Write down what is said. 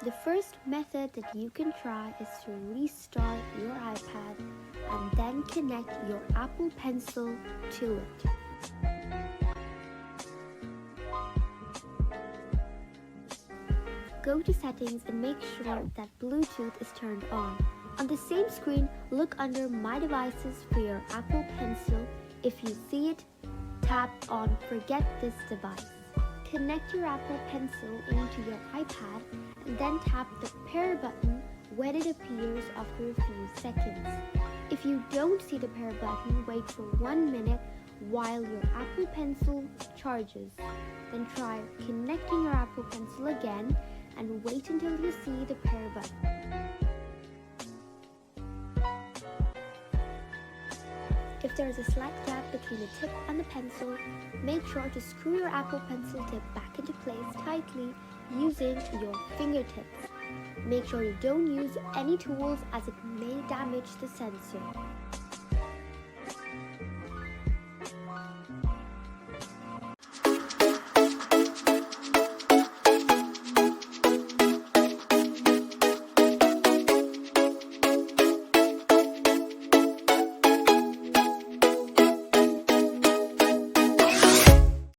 The first method that you can try is to restart your iPad and then connect your Apple Pencil to it. Go to Settings and make sure that Bluetooth is turned on. On the same screen, look under My Devices for your Apple Pencil. If you see it, tap on Forget this device. Connect your Apple Pencil into your iPad and then tap the pair button when it appears after a few seconds. If you don't see the pair button, wait for 1 minute while your Apple Pencil charges. Then try connecting your Apple Pencil again and wait until you see the pair button. If there is a slight gap between the tip and the pencil, make sure to screw your Apple Pencil tip back into place tightly using your fingertips. Make sure you don't use any tools as it may damage the sensor.